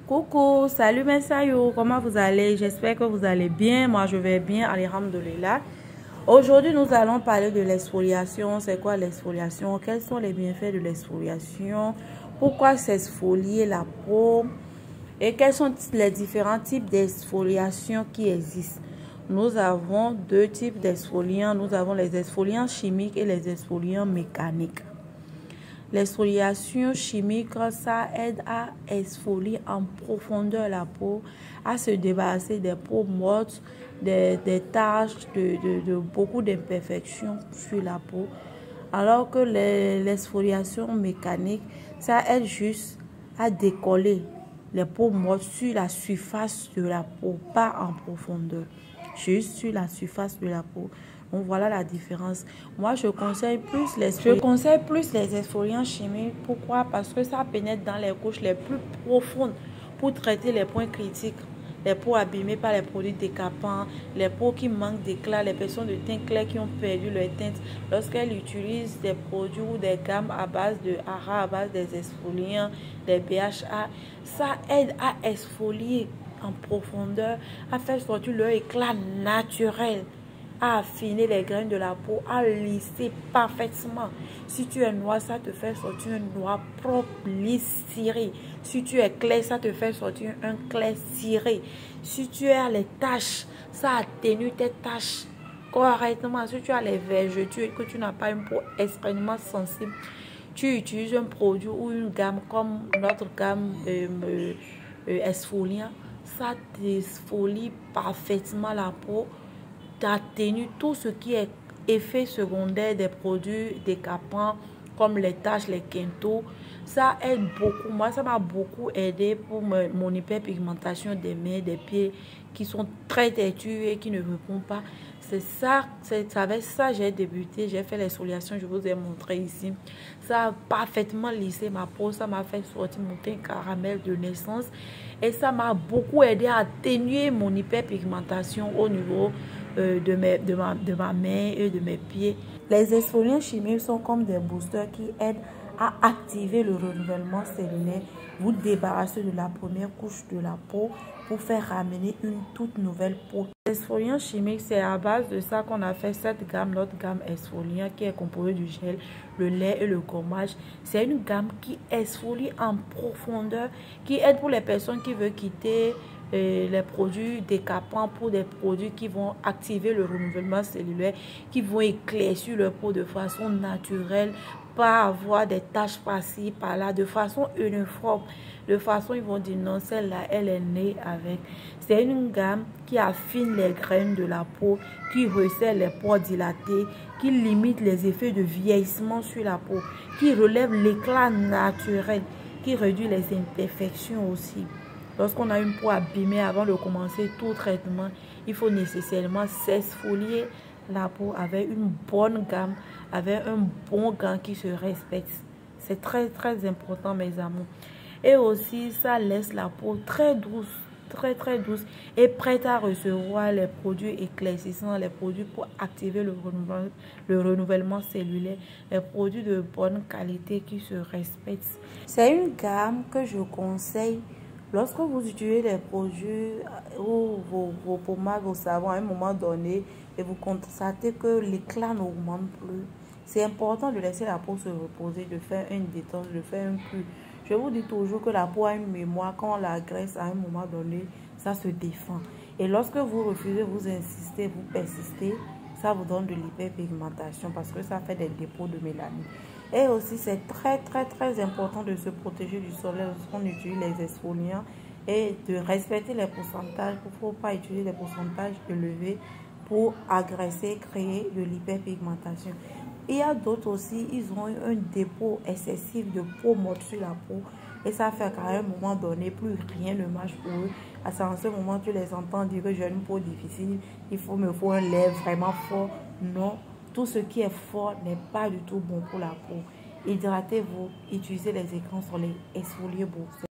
Coucou, salut mes saillots, comment vous allez? J'espère que vous allez bien. Moi, je vais bien, alhamdoulilah. Aujourd'hui, nous allons parler de l'exfoliation. C'est quoi l'exfoliation? Quels sont les bienfaits de l'exfoliation? Pourquoi s'exfolier la peau? Et quels sont les différents types d'exfoliation qui existent? Nous avons deux types d'exfoliants. Nous avons les exfoliants chimiques et les exfoliants mécaniques. L'exfoliation chimique, ça aide à exfolier en profondeur la peau, à se débarrasser des peaux mortes, des taches, de beaucoup d'imperfections sur la peau. Alors que l'exfoliation mécanique, ça aide juste à décoller les peaux mortes sur la surface de la peau, pas en profondeur, juste sur la surface de la peau. Donc voilà la différence. Moi, je conseille plus les exfoliants chimiques. Pourquoi? Parce que ça pénètre dans les couches les plus profondes pour traiter les points critiques. Les peaux abîmées par les produits décapants, les peaux qui manquent d'éclat, les personnes de teint clair qui ont perdu leur teinte. Lorsqu'elles utilisent des produits ou des gammes à base de HARA, à base des exfoliants, des BHA, ça aide à exfolier en profondeur, à faire sortir leur éclat naturel, à affiner les graines de la peau, à lisser parfaitement. Si tu es noir, ça te fait sortir un noir propre, lisse, ciré. Si tu es clair, ça te fait sortir un clair ciré. Si tu as les taches, ça atténue tes taches correctement. Si tu as les vergetures et que tu n'as pas une peau extrêmement sensible, tu utilises un produit ou une gamme comme notre gamme exfoliant, ça t'exfolie parfaitement la peau, t'atténue tout ce qui est effet secondaire des produits décapants comme les taches, les quintaux. Ça aide beaucoup. Moi, ça m'a beaucoup aidé pour mon hyperpigmentation des mains, des pieds qui sont très têtus et qui ne répondent pas. C'est ça, c'est avec ça j'ai débuté. J'ai fait l'exfoliation, je vous ai montré ici. Ça a parfaitement lissé ma peau. Ça m'a fait sortir mon teint caramel de naissance. Et ça m'a beaucoup aidé à atténuer mon hyperpigmentation au niveau de ma main et de mes pieds. Les exfoliants chimiques sont comme des boosters qui aident à activer le renouvellement cellulaire, vous débarrasser de la première couche de la peau pour faire ramener une toute nouvelle peau. Les exfoliants chimiques, c'est à base de ça qu'on a fait cette gamme, notre gamme exfoliant qui est composée du gel, le lait et le gommage. C'est une gamme qui exfolie en profondeur, qui aide pour les personnes qui veulent quitter les produits décapants pour des produits qui vont activer le renouvellement cellulaire, qui vont éclaircir leur peau de façon naturelle, pas avoir des taches par-ci, par-là, de façon uniforme. De façon, ils vont dire non, celle-là, elle est née avec. C'est une gamme qui affine les graines de la peau, qui resserre les pores dilatés, qui limite les effets de vieillissement sur la peau, qui relève l'éclat naturel, qui réduit les imperfections aussi. Lorsqu'on a une peau abîmée, avant de commencer tout traitement, il faut nécessairement s'exfolier la peau avec une bonne gamme, avec un bon gant qui se respecte. C'est très très important, mes amours. Et aussi, ça laisse la peau très douce, très douce et prête à recevoir les produits éclaircissants, les produits pour activer le renouvellement cellulaire, les produits de bonne qualité qui se respectent. C'est une gamme que je conseille. Lorsque vous utilisez les produits ou vos pommades, vos savons à un moment donné et vous constatez que l'éclat n'augmente plus, c'est important de laisser la peau se reposer, de faire une détente, de faire un pur. Je vous dis toujours que la peau a une mémoire. Quand on la graisse à un moment donné, ça se défend. Et lorsque vous refusez, vous insistez, vous persistez, ça vous donne de l'hyperpigmentation parce que ça fait des dépôts de mélanine. Et aussi, c'est très important de se protéger du soleil lorsqu'on utilise les exfoliants et de respecter les pourcentages. Il ne faut pas utiliser des pourcentages élevés pour agresser, créer de l'hyperpigmentation. Il y a d'autres aussi, ils ont un dépôt excessif de peau morte sur la peau. Et ça fait qu'à un moment donné, plus rien ne marche pour eux. En ce moment, tu les entends dire que j'ai une peau difficile, il me faut un lait vraiment fort. Non, tout ce qui est fort n'est pas du tout bon pour la peau. Hydratez-vous, utilisez les écrans solaires, exfoliez-vous.